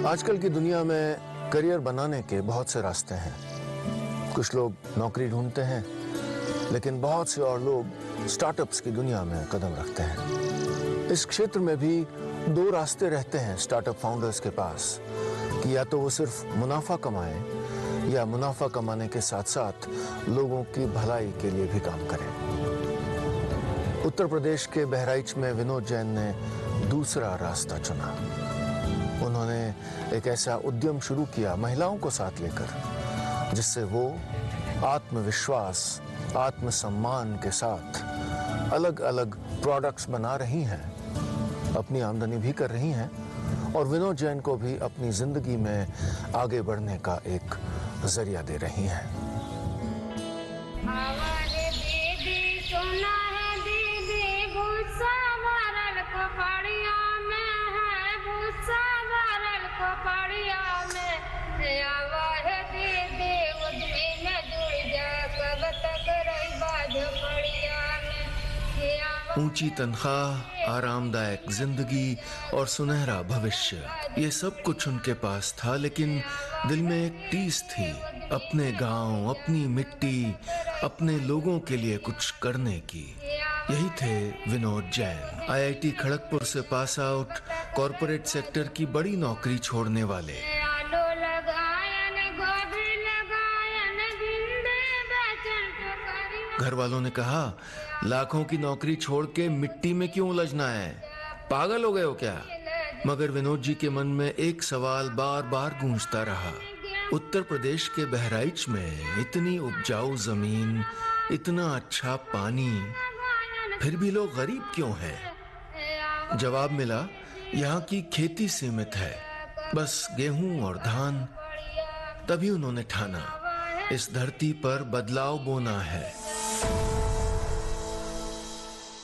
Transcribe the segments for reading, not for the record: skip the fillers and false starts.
आजकल की दुनिया में करियर बनाने के बहुत से रास्ते हैं। कुछ लोग नौकरी ढूंढते हैं, लेकिन बहुत से और लोग स्टार्टअप्स की दुनिया में कदम रखते हैं। इस क्षेत्र में भी दो रास्ते रहते हैं स्टार्टअप फाउंडर्स के पास कि या तो वो सिर्फ मुनाफा कमाएं या मुनाफा कमाने के साथ साथ लोगों की भलाई के लिए भी काम करें। उत्तर प्रदेश के बहराइच में विनोद जैन ने दूसरा रास्ता चुना। उन्होंने एक ऐसा उद्यम शुरू किया महिलाओं को साथ लेकर, जिससे वो आत्मविश्वास, आत्मसम्मान के साथ अलग अलग प्रोडक्ट्स बना रही हैं, अपनी आमदनी भी कर रही हैं और विनोद जैन को भी अपनी जिंदगी में आगे बढ़ने का एक जरिया दे रही हैं। ऊंची तनख्वाह, आरामदायक जिंदगी और सुनहरा भविष्य, ये सब कुछ उनके पास था, लेकिन दिल में एक टीस थी, अपने गांव, अपनी मिट्टी, अपने लोगों के लिए कुछ करने की। यही थे विनोद जैन, आईआईटी खड़गपुर से पास आउट, कॉरपोरेट सेक्टर की बड़ी नौकरी छोड़ने वाले। घर वालों ने कहा, लाखों की नौकरी छोड़ के मिट्टी में क्यों उलझना है, पागल हो गए हो क्या? मगर विनोद जी के मन में एक सवाल बार बार गूंजता रहा। उत्तर प्रदेश के बहराइच में इतनी उपजाऊ जमीन, इतना अच्छा पानी, फिर भी लोग गरीब क्यों हैं? जवाब मिला, यहाँ की खेती सीमित है, बस गेहूं और धान। तभी उन्होंने ठाना, इस धरती पर बदलाव बोना है।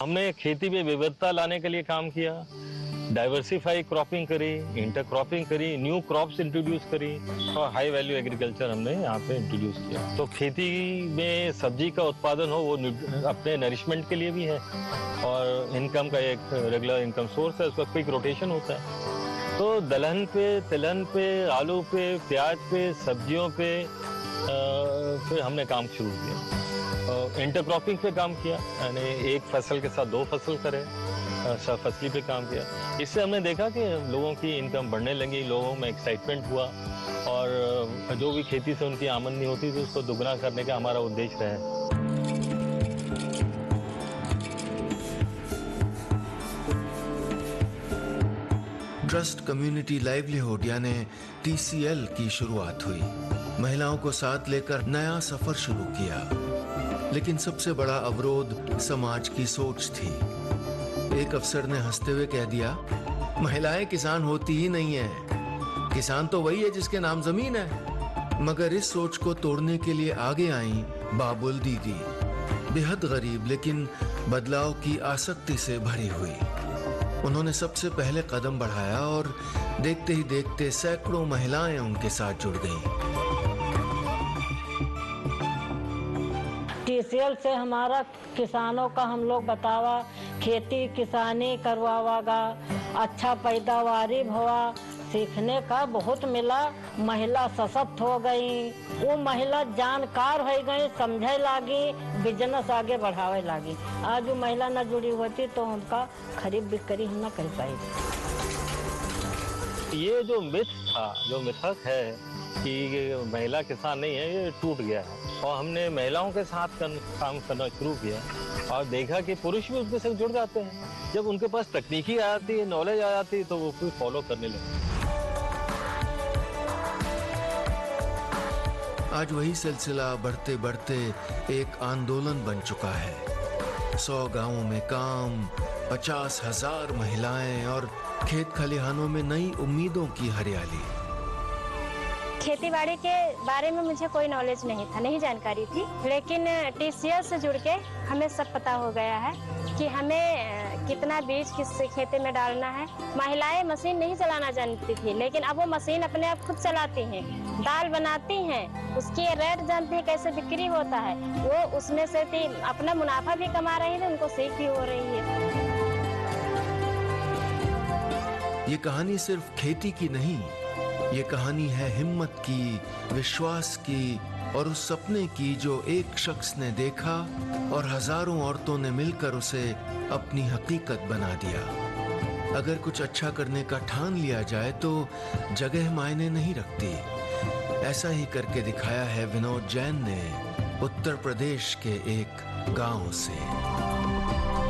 हमने खेती में विविधता लाने के लिए काम किया, डाइवर्सिफाई क्रॉपिंग करी, इंटर क्रॉपिंग करी, न्यू क्रॉप्स इंट्रोड्यूस करी और हाई वैल्यू एग्रीकल्चर हमने यहाँ पे इंट्रोड्यूस किया। तो खेती में सब्जी का उत्पादन हो, वो अपने नरिशमेंट के लिए भी है और इनकम का एक रेगुलर इनकम सोर्स है, उसका क्विक रोटेशन होता है। तो दलहन पे, तिलहन पे, आलू पे, प्याज पे, सब्जियों पे फिर हमने काम शुरू किया। इंटर क्रॉपिंग पे काम किया, यानी एक फसल के साथ दो फसल करें, फसली पे काम किया। इससे हमने देखा कि लोगों की इनकम बढ़ने लगी, लोगों में एक्साइटमेंट हुआ और जो भी खेती से उनकी आमदनी होती थी उसको दुगना करने का हमारा उद्देश्य है। ट्रस्ट कम्युनिटी लाइवलीहुड यानी TCL की शुरुआत हुई। महिलाओं को साथ लेकर नया सफर शुरू किया, लेकिन सबसे बड़ा अवरोध समाज की सोच थी। एक अफसर ने हंसते हुए कह दिया, महिलाएं किसान होती ही नहीं है, किसान तो वही है जिसके नाम जमीन है। मगर इस सोच को तोड़ने के लिए आगे आई बाबुल दीदी, बेहद गरीब लेकिन बदलाव की आसक्ति से भरी हुई। उन्होंने सबसे पहले कदम बढ़ाया और देखते ही देखते सैकड़ों महिलाएं उनके साथ जुड़ गईं। TCL से हमारा किसानों का हम लोग बतावा, खेती किसानी करवावागा, अच्छा पैदावारी भवा, सीखने का बहुत मिला। महिला सशक्त हो गई, वो महिला जानकार हो गई, समझे लागी, बिजनेस आगे बढ़ावे लागी। आज वो महिला न जुड़ी होती तो उनका खरीद बिक्री हम न कर पाई। ये जो मिथ था, जो मिथक है कि महिला किसान नहीं है, ये टूट गया है और हमने महिलाओं के साथ काम करना शुरू किया और देखा कि पुरुष भी उनके साथ जुड़ जाते हैं। जब उनके पास तकनीकी आ जाती है, नॉलेज आ जाती है, तो वो फिर फॉलो करने लगते। आज वही सिलसिला बढ़ते बढ़ते एक आंदोलन बन चुका है। 100 गांवों में काम, 50,000 महिलाएं और खेत खलिहानों में नई उम्मीदों की हरियाली। खेतीबाड़ी के बारे में मुझे कोई नॉलेज नहीं था, नहीं जानकारी थी, लेकिन TCL से जुड़ के हमें सब पता हो गया है कि हमें कितना बीज किस खेते में डालना है। महिलाएं मशीन नहीं चलाना जानती थी, लेकिन अब वो मशीन अपने आप खुद चलाती हैं, दाल बनाती हैं, उसकी रेट जानती है, कैसे बिक्री होता है। वो उसमें से अपना मुनाफा भी कमा रही है, उनको सीख भी हो रही है। ये कहानी सिर्फ खेती की नहीं, ये कहानी है हिम्मत की, विश्वास की और उस सपने की जो एक शख्स ने देखा और हजारों औरतों ने मिलकर उसे अपनी हकीकत बना दिया। अगर कुछ अच्छा करने का ठान लिया जाए तो जगह मायने नहीं रखती। ऐसा ही करके दिखाया है विनोद जैन ने उत्तर प्रदेश के एक गांव से।